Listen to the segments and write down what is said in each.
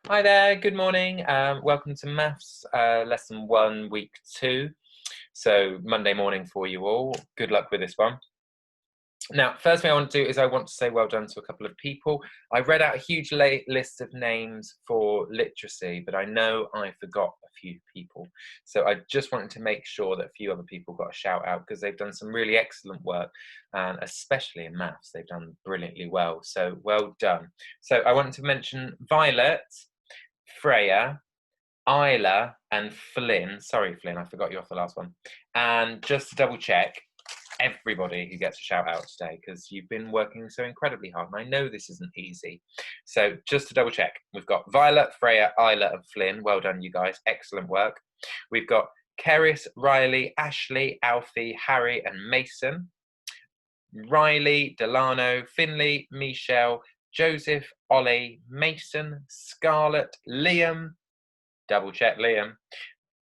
Hi there, good morning. Welcome to Maths Lesson 1, Week 2. So Monday morning for you all. Good luck with this one. Now, first thing I want to do is I want to say well done to a couple of people. I read out a huge list of names for literacy, but I know I forgot a few people. So I just wanted to make sure that a few other people got a shout out because they've done some really excellent work, and especially in maths, they've done brilliantly well. So well done. So I wanted to mention Violet, Freya, Isla and Flynn. Sorry, Flynn, I forgot you off the last one. And just to double check, everybody who gets a shout out today, because you've been working so incredibly hard, and I know this isn't easy. So just to double check, we've got Violet, Freya, Isla and Flynn. Well done, you guys. Excellent work. We've got Keris, Riley, Ashley, Alfie, Harry and Mason. Riley, Delano, Finley, Michelle, Joseph, Ollie, Mason, Scarlett, Liam, double check Liam,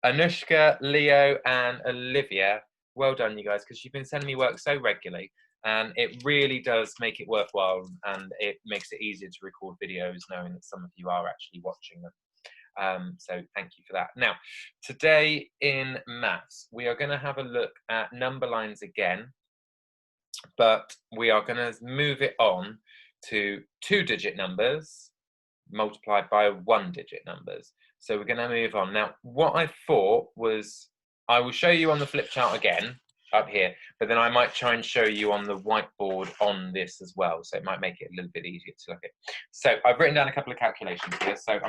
Anushka, Leo and Olivia. Well done, you guys, because you've been sending me work so regularly, and it really does make it worthwhile, and it makes it easier to record videos knowing that some of you are actually watching them. So thank you for that. Now, today in maths, we are going to have a look at number lines again, but we are going to move it on to 2-digit numbers multiplied by 1-digit numbers. So we're going to move on. Now, what I thought was I will show you on the flip chart again up here, but then I might try and show you on the whiteboard on this as well. So it might make it a little bit easier to look at. So I've written down a couple of calculations here. So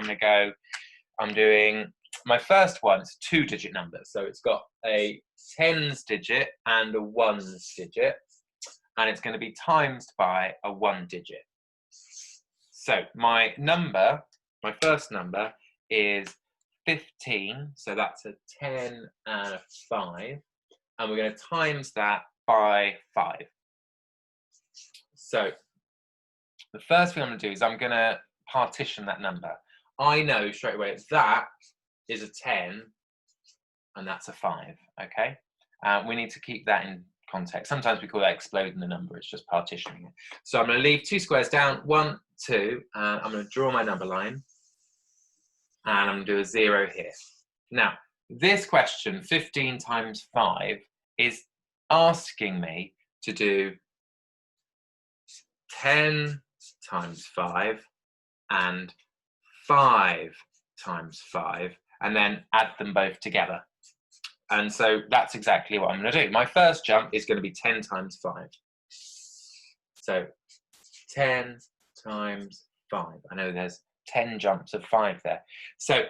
I'm doing my first one's 2-digit numbers. So it's got a tens digit and a ones digit, and it's going to be times by a 1 digit. So my first number is 15, so that's a 10 and a 5, and we're going to times that by 5. So the first thing I'm going to do is I'm going to partition that number. I know straight away that is a 10 and that's a 5, okay? We need to keep that in context. Sometimes we call that exploding the number, it's just partitioning it. So I'm going to leave 2 squares down, 1, 2, and I'm going to draw my number line, and I'm going to do a 0 here. Now, this question, 15 times 5, is asking me to do 10 times 5 and 5 times 5, and then add them both together. And so that's exactly what I'm going to do. My first jump is going to be 10 times 5. So 10 times 5. I know there's 10 jumps of 5 there. So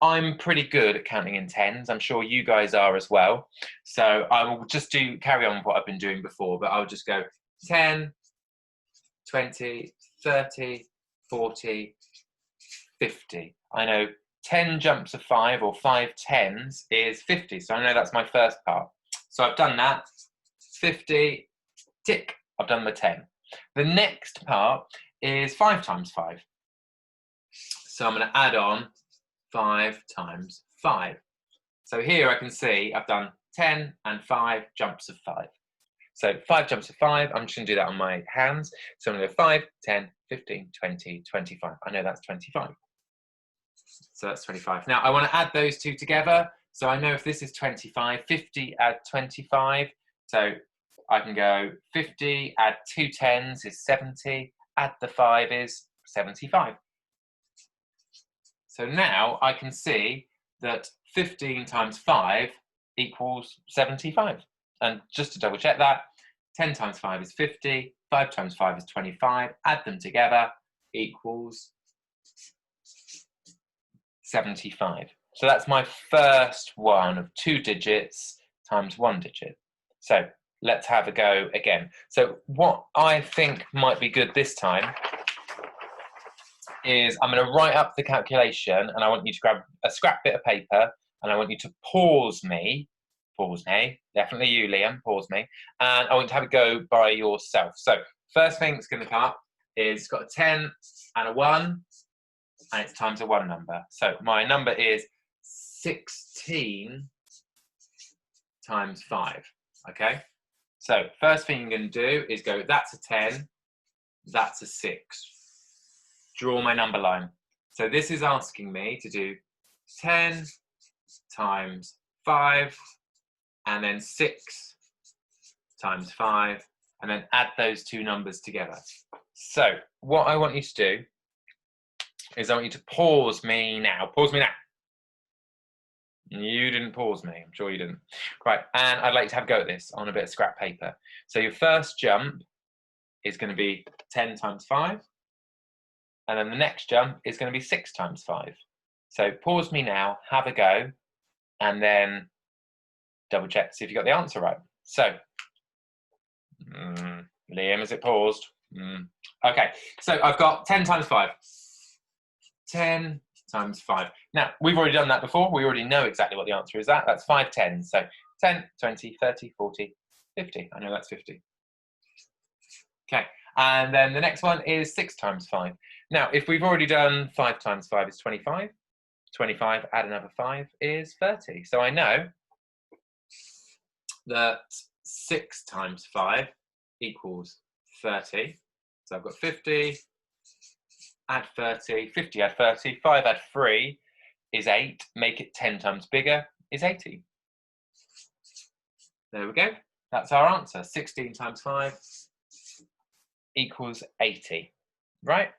I'm pretty good at counting in tens. I'm sure you guys are as well. So I will just carry on with what I've been doing before, but I'll just go 10, 20, 30, 40, 50. I know 10 jumps of 5 or 5 tens is 50. So I know that's my first part. So I've done that. 50, tick, I've done the 10. The next part is 5 times 5. So I'm going to add on 5 times 5. So here I can see I've done 10 and 5 jumps of 5. So 5 jumps of 5, I'm just going to do that on my hands. So I'm going to go 5, 10, 15, 20, 25. I know that's 25. So that's 25. Now I want to add those two together. So I know if this is 25, 50 add 25. So I can go 50 add 2 tens is 70, add the 5 is 75. So now I can see that 15 times 5 equals 75. And just to double check that, 10 times 5 is 50, 5 times 5 is 25, add them together equals 75. So that's my first one of 2 digits times 1 digit. So let's have a go again. So what I think might be good this time is I'm going to write up the calculation, and I want you to grab a scrap bit of paper, and I want you to pause me, definitely you, Liam, pause me, and I want you to have a go by yourself. So first thing that's going to come up is it's got a 10 and a 1, and it's times a 1 number. So my number is 16 times 5, okay? So first thing you're going to do is go, that's a 10, that's a 6. Draw my number line. So this is asking me to do 10 times 5, and then 6 times 5, and then add those two numbers together. So what I want you to do is I want you to pause me now. Pause me now. You didn't pause me, I'm sure you didn't. Right, and I'd like to have a go at this on a bit of scrap paper. So your first jump is going to be 10 times 5, and then the next jump is going to be 6 times 5. So pause me now, have a go, and then double check, see if you got the answer right. So, Liam, is it paused? Okay, so I've got 10 times 5. 10 times 5. Now, we've already done that before. We already know exactly what the answer is. That's 5 tens. So 10, 20, 30, 40, 50. I know that's 50. Okay, and then the next one is 6 times 5. Now, if we've already done 5 times 5 is 25. 25, add another 5 is 30. So I know that 6 times 5 equals 30. So I've got 50, add 30, 50 add 30, 5 add 3 is 8, make it 10 times bigger is 80. There we go, that's our answer. 16 times 5 equals 80, right?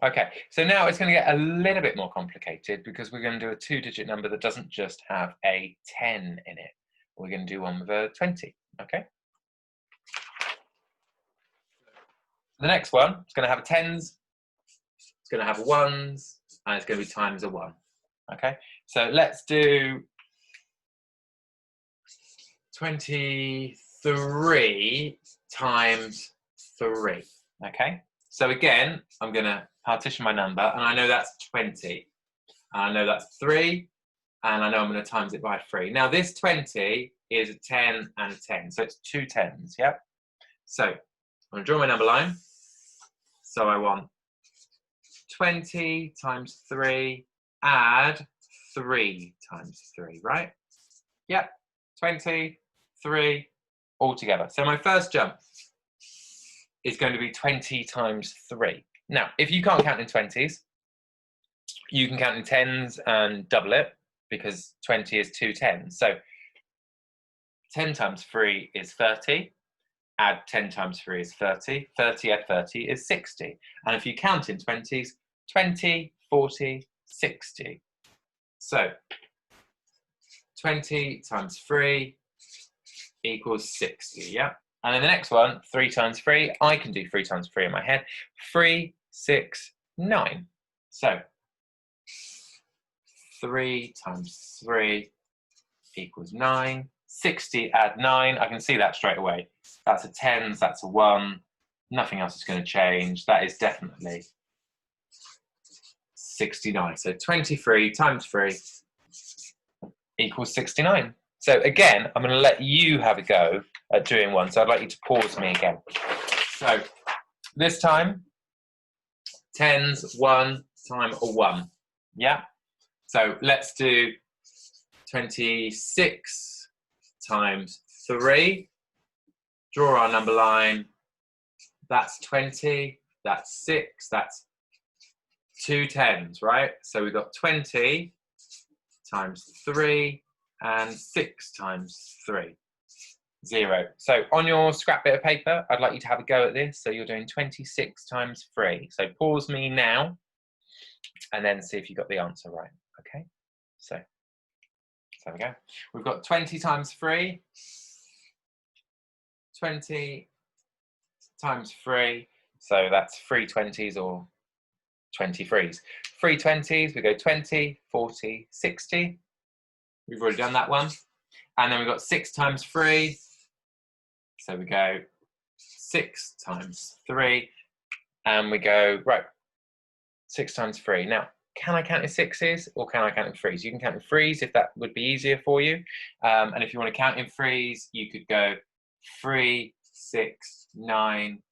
Okay, so now it's going to get a little bit more complicated because we're going to do a 2-digit number that doesn't just have a 10 in it. We're going to do one with a 20, okay? The next one is going to have a tens, it's going to have a ones, and it's going to be times a 1. Okay, so let's do 23 times 3. Okay, so again, I'm going to partition my number, and I know that's 20. And I know that's 3, and I know I'm going to times it by 3. Now, this 20 is a 10 and a 10, so it's 2 tens, yeah? So I'm going to draw my number line. So I want 20 times 3, add 3 times 3, right? Yep, 20, 3, all together. So my first jump is going to be 20 times 3. Now, if you can't count in 20s, you can count in 10s and double it, because 20 is 2 tens. So 10 times 3 is 30. Add 10 times 3 is 30. 30 add 30 is 60. And if you count in 20s, 20, 40, 60. So 20 times 3 equals 60, yeah? And then the next one, 3 times 3, I can do 3 times 3 in my head. 3, 6, 9. So 3 times 3 equals 9. 60 add 9, I can see that straight away. That's a tens, that's a 1. Nothing else is going to change. That is definitely 69. So 23 times 3 equals 69. So again, I'm going to let you have a go at doing one. So I'd like you to pause me again. So this time, tens, 1 time a 1. Yeah? So let's do 26 times 3. Draw our number line. That's 20. That's 6. That's 2 tens, right? So we've got 20 times 3 and 6 times 3. 0. So on your scrap bit of paper, I'd like you to have a go at this. So you're doing 26 times 3. So pause me now and then see if you got the answer right. Okay? So there we go. We've got 20 times 3. 20 times 3. So that's 3 20s or 23s. 3 20s, we go 20, 40, 60. We've already done that one. And then we've got 6 times 3. So we go 6 times 3. And we go, right, 6 times 3. Now, can I count in 6s or can I count in 3s? You can count in 3s if that would be easier for you. And if you want to count in 3s, you could go 3, 6, 9,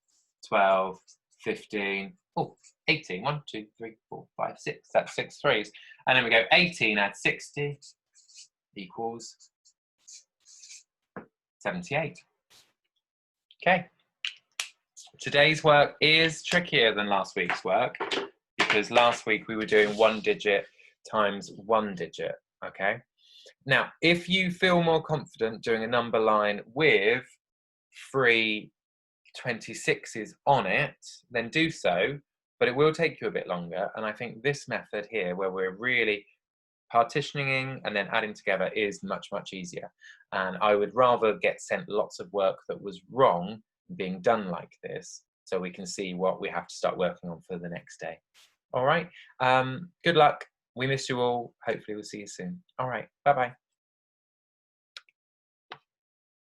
12, 15, 18. 1, 2, 3, 4, 5, 6. That's 6 3s. And then we go 18 add 60 equals 78. Okay. Today's work is trickier than last week's work because last week we were doing 1 digit times 1 digit, okay? Now, if you feel more confident doing a number line with 3 26s on it, then do so, but it will take you a bit longer. And I think this method here, where we're really partitioning and then adding together, is much, much easier. And I would rather get sent lots of work that was wrong being done like this, so we can see what we have to start working on for the next day. All right, good luck. We miss you all. Hopefully we'll see you soon. All right, bye-bye.